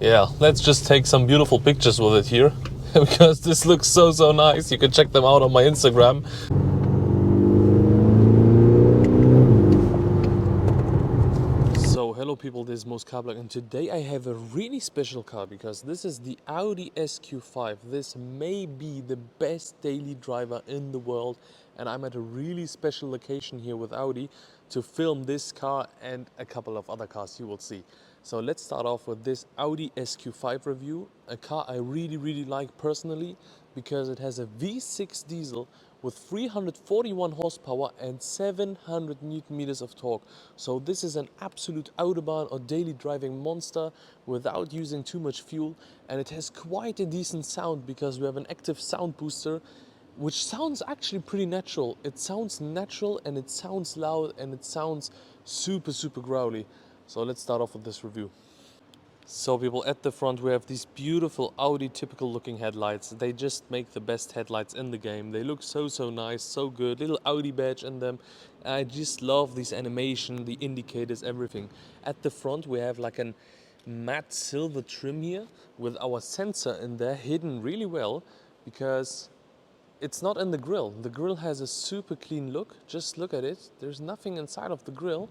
Yeah, let's just take some beautiful pictures with it here because this looks so nice. You can check them out on my Instagram. So hello people, this is Moscarblog and today I have a really special car because this is the Audi SQ5. This may be the best daily driver in the world, and I'm at a really special location here with Audi to film this car and a couple of other cars you will see. So let's start off with this Audi SQ5 review, a car I really like personally because it has a V6 diesel with 341 horsepower and 700 newton meters of torque. So this is an absolute autobahn or daily driving monster without using too much fuel, and it has quite a decent sound because we have an active sound booster which sounds actually pretty natural. It sounds natural and it sounds loud and it sounds super growly. So let's start off with this review. So people, at the front we have these beautiful Audi typical looking headlights. They just make the best headlights in the game. They look so nice, so good. Little Audi badge in them. I just love this animation, the indicators, everything. At the front we have like an matte silver trim here with our sensor in there hidden really well because it's not in the grille. The grille has a super clean look. Just look at it. There's nothing inside of the grille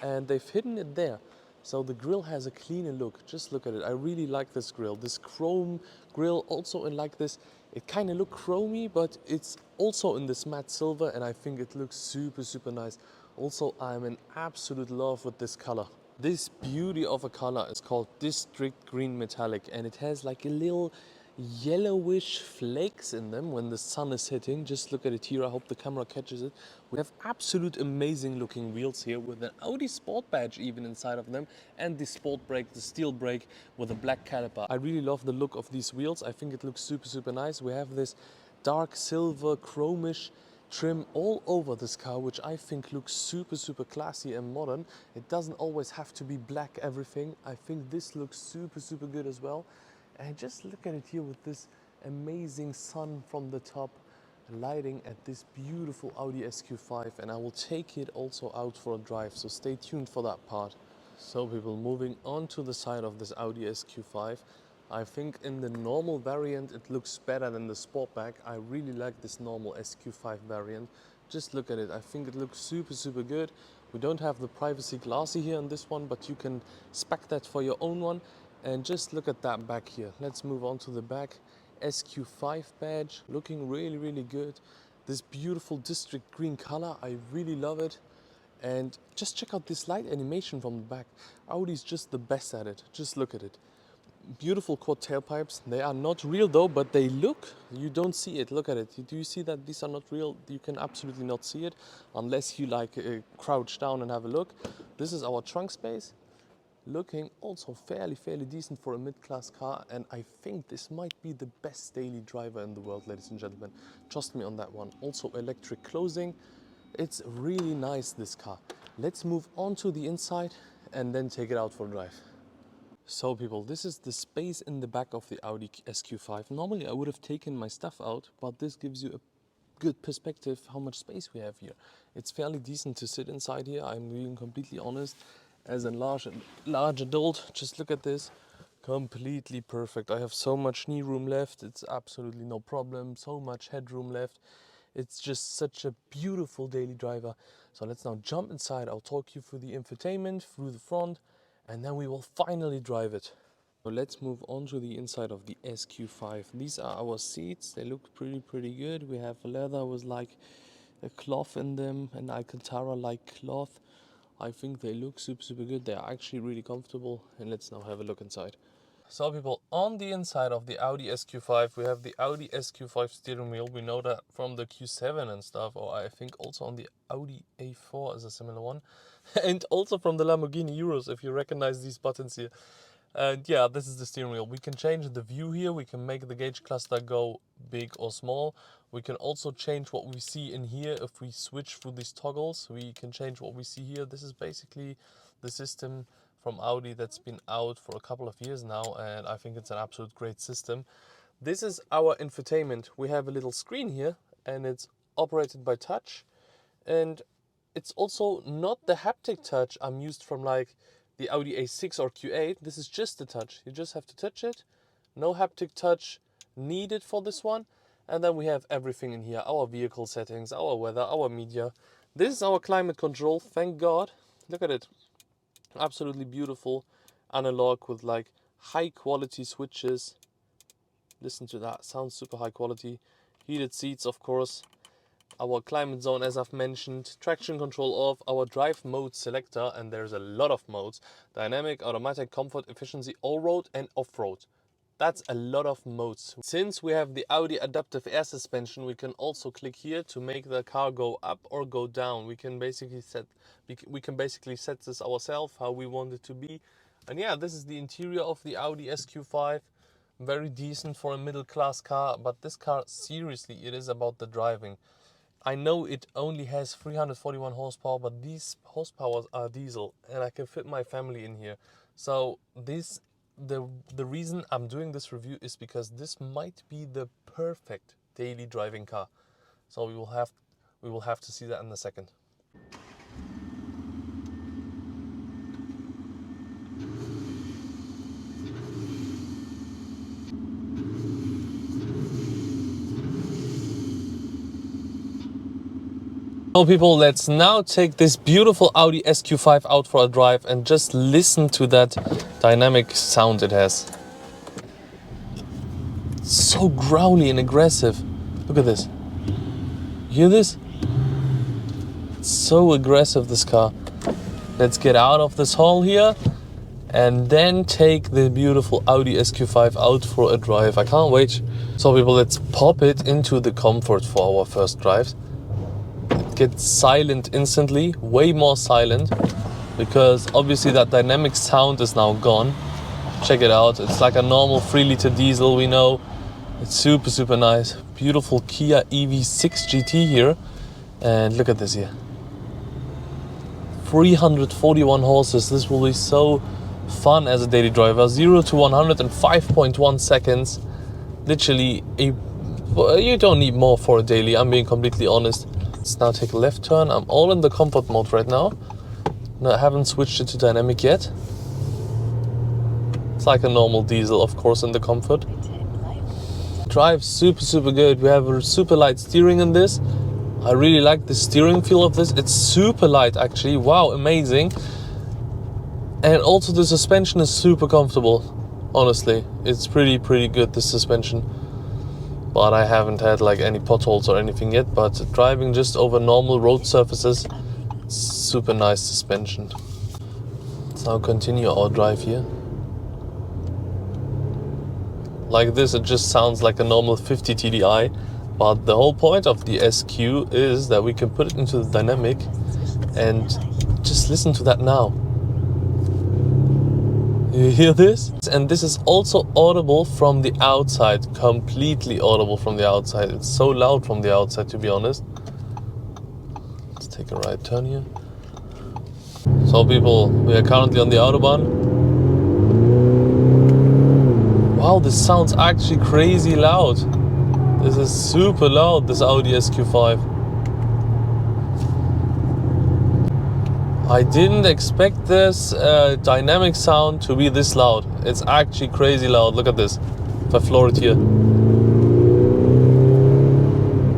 and they've hidden it there. So the grille has a cleaner look. Just look at it. I really like this grille. This chrome grille also in like this. It kind of look chromy, but it's also in this matte silver and I think it looks super nice. Also, I'm in absolute love with this color. This beauty of a color is called District Green Metallic, and it has like a little yellowish flakes in them when the sun is hitting. Just look at it here. I hope the camera catches it. We have absolute amazing looking wheels here with an Audi Sport badge even inside of them, and the sport brake, the steel brake with a black caliper. I really love the look of these wheels. I think it looks super nice. We have this dark silver chromish trim all over this car, which I think looks super classy and modern. It doesn't always have to be black everything. I think this looks super good as well. And just look at it here with this amazing sun from the top lighting at this beautiful Audi SQ5, and I will take it also out for a drive, so stay tuned for that part. So people, moving on to the side of this Audi SQ5, I think in the normal variant it looks better than the Sportback. I really like this normal SQ5 variant. Just look at it. I think it looks super good. We don't have the privacy glassy here on this one, but you can spec that for your own one. And just look at that back here. Let's move on to the back. SQ5 badge, looking really good. This beautiful district green color, I really love it. And just check out this light animation from the back. Audi's just the best at it. Just look at it. Beautiful quad tailpipes. They are not real though, but they look, you don't see it. Look at it. Do you see that these are not real? You can absolutely not see it unless you like crouch down and have a look. This is our trunk space. Looking also fairly decent for a mid-class car, and I think this might be the best daily driver in the world, ladies and gentlemen. Trust me on that one. Also electric closing. It's really nice, this car. Let's move on to the inside and then take it out for a drive. So people, this is the space in the back of the Audi SQ5. Normally I would have taken my stuff out, but this gives you a good perspective how much space we have here. It's fairly decent to sit inside here, I'm being completely honest. As a large adult, just look at this. Completely perfect. I have so much knee room left, it's absolutely no problem. So much headroom left. It's just such a beautiful daily driver. So let's now jump inside. I'll talk you through the infotainment, through the front, and then we will finally drive it. So let's move on to the inside of the SQ5. These are our seats. They look pretty good. We have leather with like a cloth in them, an Alcantara like cloth. I think they look super good. They are actually really comfortable. And let's now have a look inside. So people, on the inside of the Audi SQ5 we have the Audi SQ5 steering wheel. We know that from the Q7 and stuff, or I think also on the Audi A4 is a similar one. And also from the Lamborghini Euros, if you recognize these buttons here. And yeah, this is the steering wheel. We can change the view here. We can make the gauge cluster go big or small. We can also change what we see in here. If we switch through these toggles, we can change what we see here. This is basically the system from Audi that's been out for a couple of years now, and I think it's an absolute great system. This is our infotainment. We have a little screen here, and it's operated by touch. And it's also not the haptic touch I'm used from like the Audi A6 or Q8, this is just a touch. You just have to touch it. No haptic touch needed for this one. And then we have everything in here. Our vehicle settings, our weather, our media. This is our climate control, thank God. Look at it. Absolutely beautiful. Analog with like high quality switches. Listen to that, sounds super high quality. Heated seats, of course. Our climate zone, as I've mentioned. Traction control off. Our drive mode selector, and there's a lot of modes. Dynamic, automatic, comfort, efficiency, all-road and off-road. That's a lot of modes. Since we have the Audi adaptive air suspension, we can also click here to make the car go up or go down. We can basically set this ourselves, how we want it to be. And yeah, this is the interior of the Audi SQ5. Very decent for a middle class car, but this car, seriously, it is about the driving. I know it only has 341 horsepower, but these horsepowers are diesel and I can fit my family in here. So the reason I'm doing this review is because this might be the perfect daily driving car. So we will have to see that in a second. So people, let's now take this beautiful Audi SQ5 out for a drive and just listen to that dynamic sound it has. It's so growly and aggressive. Look at this. You hear this? It's so aggressive, this car. Let's get out of this hall here and then take the beautiful Audi SQ5 out for a drive. I can't wait. So people, let's pop it into the comfort for our first drive. Gets silent instantly, way more silent, because obviously that dynamic sound is now gone. Check it out, it's like a normal 3-liter diesel, we know. It's super nice. Beautiful Kia EV6 GT here, and look at this here. 341 horses. This will be so fun as a daily driver. 0 to 100 in 5.1 seconds. Literally, you don't need more for a daily, I'm being completely honest. Let's now take a left turn. I'm all in the comfort mode right now. No, I haven't switched it to dynamic yet. It's like a normal diesel, of course, in the comfort. Drives super good. We have a super light steering in this. I really like the steering feel of this. It's super light actually. Wow, amazing. And also the suspension is super comfortable. Honestly, it's pretty good, this suspension. But I haven't had like any potholes or anything yet, but driving just over normal road surfaces, super nice suspension. Let's now continue our drive here. Like this, it just sounds like a normal 50 TDI, but the whole point of the SQ is that we can put it into the dynamic and just listen to that now. You hear this? And this is also audible from the outside, completely audible from the outside. It's so loud from the outside, to be honest. Let's take a right turn here. So people, we are currently on the Autobahn. Wow, this sounds actually crazy loud. This is super loud, this Audi SQ5. I didn't expect this dynamic sound to be this loud. It's actually crazy loud. Look at this. If I floor it here.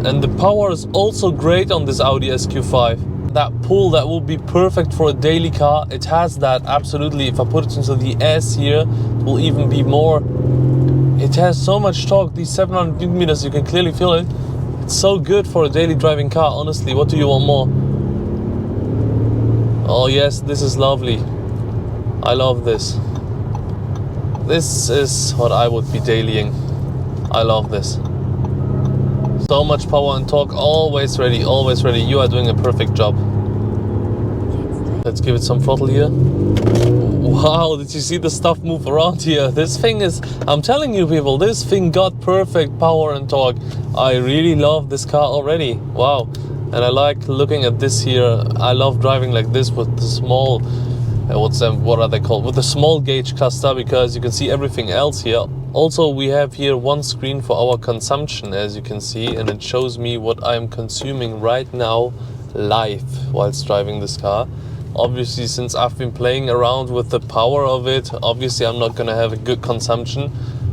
And the power is also great on this Audi SQ5. That pull, that will be perfect for a daily car. It has that, absolutely. If I put it into the S here, it will even be more. It has so much torque. These 700 Newton meters, you can clearly feel it. It's so good for a daily driving car. Honestly, what do you want more? Oh yes, this is lovely. I love this. This is what I would be dailying. I love this. So much power and torque, always ready, always ready. You are doing a perfect job. Let's give it some throttle here. Wow, did you see the stuff move around here? This thing is, I'm telling you people, this thing got perfect power and torque. I really love this car already. Wow. And I like looking at this here. I love driving like this with the small, what are they called? With the small gauge cluster, because you can see everything else here. Also, we have here one screen for our consumption, as you can see, and it shows me what I'm consuming right now live whilst driving this car. Obviously, since I've been playing around with the power of it, obviously I'm not gonna have a good consumption.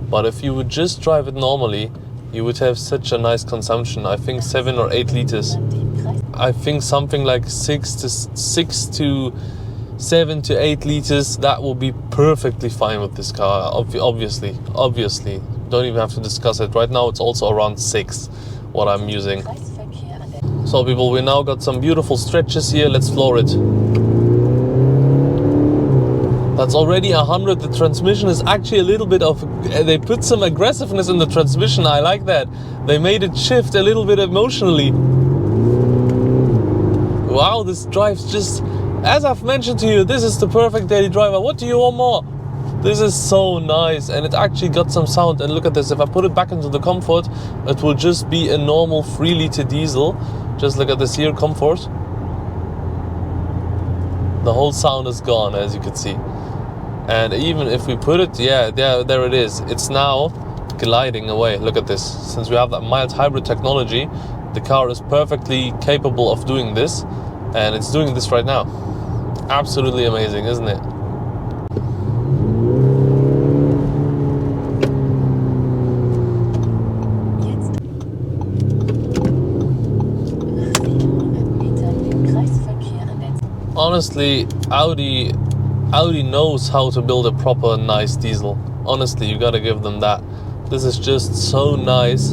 But if you would just drive it normally, you would have such a nice consumption. I think 7 or 8 liters. I think something like 6 to 7 to 8 liters, that will be perfectly fine with this car. Obviously, don't even have to discuss it. Right now it's also around 6 what I'm using. So people, we now got some beautiful stretches here. Let's floor it. That's already 100. The transmission is actually a little bit of, they put some aggressiveness in the transmission. I like that. They made it shift a little bit emotionally. Wow, this drives just, as I've mentioned to you, this is the perfect daily driver. What do you want more? This is so nice, and it actually got some sound. And look at this, if I put it back into the comfort, it will just be a normal 3-liter diesel. Just look at this here, comfort. The whole sound is gone, as you can see. And even if we put it, yeah, there it is. It's now gliding away. Look at this. Since we have that mild hybrid technology, the car is perfectly capable of doing this. And it's doing this right now. Absolutely amazing, isn't it? Honestly, Audi knows how to build a proper nice diesel. Honestly, you gotta give them that. This is just so nice.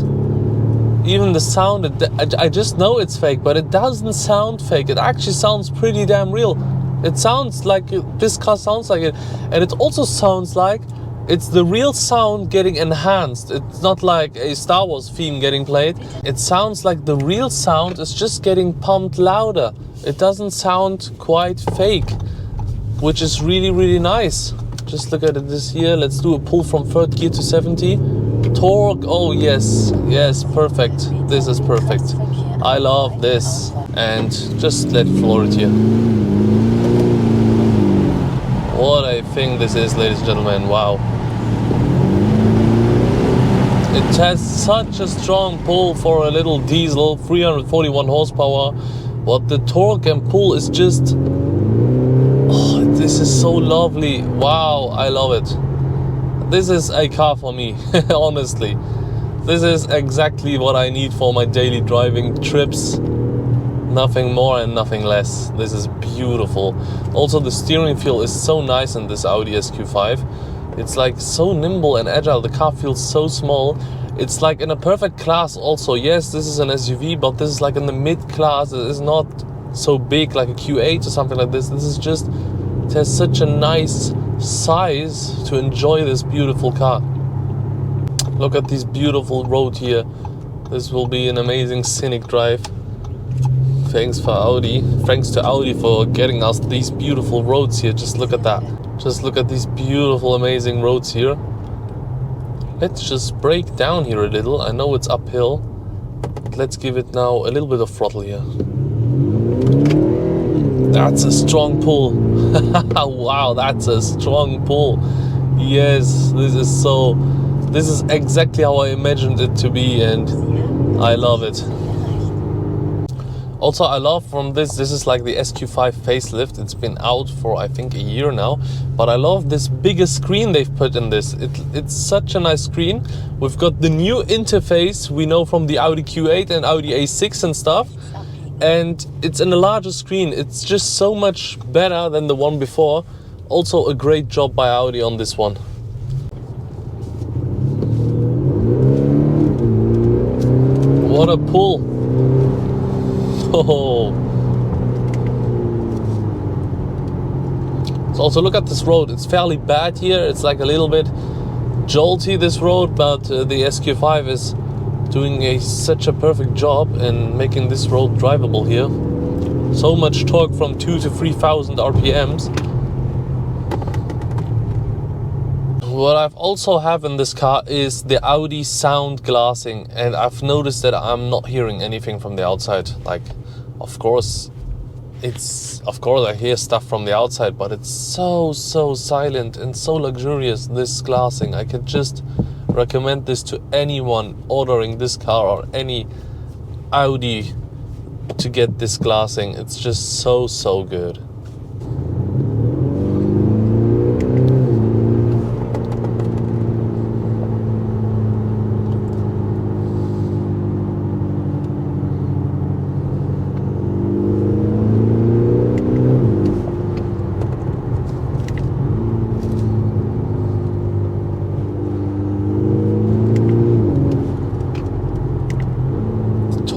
Even the sound, I just know it's fake, but it doesn't sound fake. It actually sounds pretty damn real. It sounds like this car sounds like it, and it also sounds like it's the real sound getting enhanced. It's not like a Star Wars theme getting played. It sounds like the real sound is just getting pumped louder. It doesn't sound quite fake, which is really, really nice. Just look at it this here. Let's do a pull from 3rd gear to 70. Torque, oh yes, perfect. This is perfect. I love this. And just let floor it here. What a thing this is, ladies and gentlemen, wow. It has such a strong pull for a little diesel, 341 horsepower. But the torque and pull is just, oh, this is so lovely. Wow, I love it. This is a car for me, honestly. This is exactly what I need for my daily driving trips. Nothing more and nothing less. This is beautiful. Also, the steering feel is so nice in this Audi SQ5. It's like so nimble and agile. The car feels so small. It's like in a perfect class also. Yes, this is an SUV, but this is like in the mid-class. It is not so big like a Q8 or something like this. This is just, it has such a nice size to enjoy this beautiful car. Look at this beautiful road here. This will be an amazing scenic drive. Thanks to Audi for getting us these beautiful roads here. Just look at that. Just look at these beautiful, amazing roads here. Let's just brake down here a little. I know it's uphill, but let's give it now a little bit of throttle here. That's a strong pull. Wow, that's a strong pull. Yes, this is exactly how I imagined it to be, and I love it. Also, I love from this is like the SQ5 Facelift. It's been out for I think a year now, but I love this bigger screen they've put in this. It's such a nice screen. We've got the new interface we know from the Audi Q8 and Audi A6 and stuff, and it's in a larger screen. It's just so much better than the one before. Also a great job by Audi on this one. What a pull. Oh. So also look at this road. It's fairly bad here. It's like a little bit jolty, this road, but the SQ5 is doing such a perfect job in making this road drivable here. So much torque from 2,000 to 3,000 RPMs. What I've also have in this car is the Audi sound glassing, and I've noticed that I'm not hearing anything from the outside. Like, of course I hear stuff from the outside, but it's so silent and so luxurious, this glassing. I could just recommend this to anyone ordering this car or any Audi to get this glassing. It's just so good.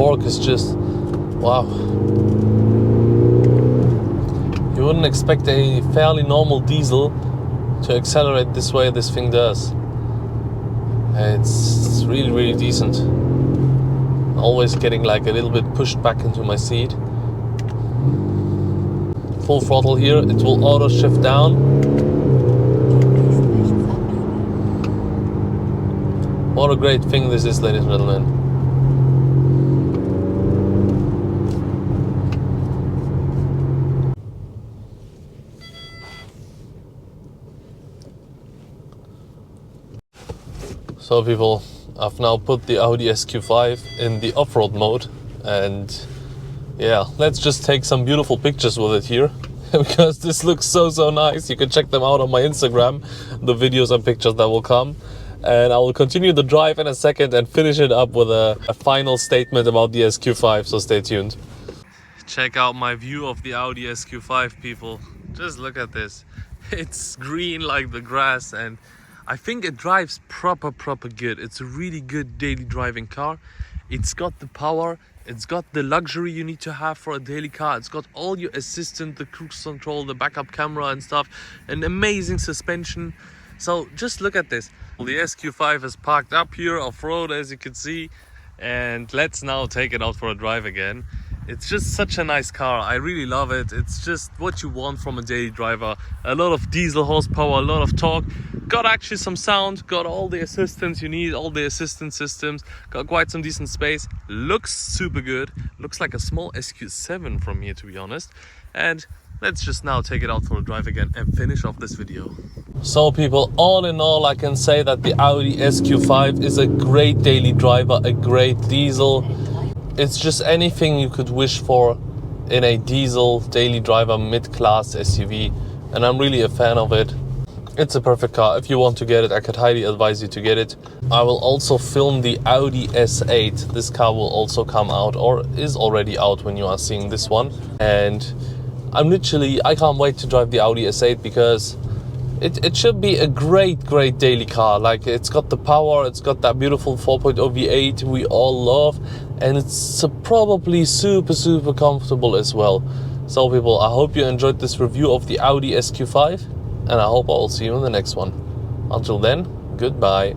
torque is just wow. You wouldn't expect a fairly normal diesel to accelerate this way this thing does. It's really decent. Always getting like a little bit pushed back into my seat. Full throttle here, it will auto shift down. What a great thing this is, ladies and gentlemen. So people, I've now put the Audi SQ5 in the off-road mode, and yeah, let's just take some beautiful pictures with it here because this looks so nice. You can check them out on my Instagram, the videos and pictures that will come. And I will continue the drive in a second and finish it up with a final statement about the SQ5, so stay tuned. Check out my view of the Audi SQ5, people. Just look at this. It's green like the grass, and I think it drives proper good. It's a really good daily driving car. It's got the power, it's got the luxury you need to have for a daily car. It's got all your assistant, the cruise control, the backup camera and stuff, an amazing suspension. So just look at this. The SQ5 is parked up here off-road, as you can see, and let's now take it out for a drive again. It's just such a nice car. I really love it. It's just what you want from a daily driver. A lot of diesel horsepower, a lot of torque. Got actually some sound, got all the assistance you need, all the assistance systems, got quite some decent space. Looks super good. Looks like a small SQ7 from here, to be honest. And let's just now take it out for a drive again and finish off this video. So people, all in all, I can say that the Audi SQ5 is a great daily driver, a great diesel. It's just anything you could wish for in a diesel daily driver mid-class SUV, and I'm really a fan of it. It's a perfect car. If you want to get it, I could highly advise you to get it. I will also film the Audi S8. This car will also come out, or is already out when you are seeing this one. And I can't wait to drive the Audi S8 because it should be a great daily car. Like, it's got the power, it's got that beautiful 4.0 V8 we all love, and it's probably super comfortable as well. So people, I hope you enjoyed this review of the Audi SQ5, and I hope I will see you in the next one. Until then, goodbye.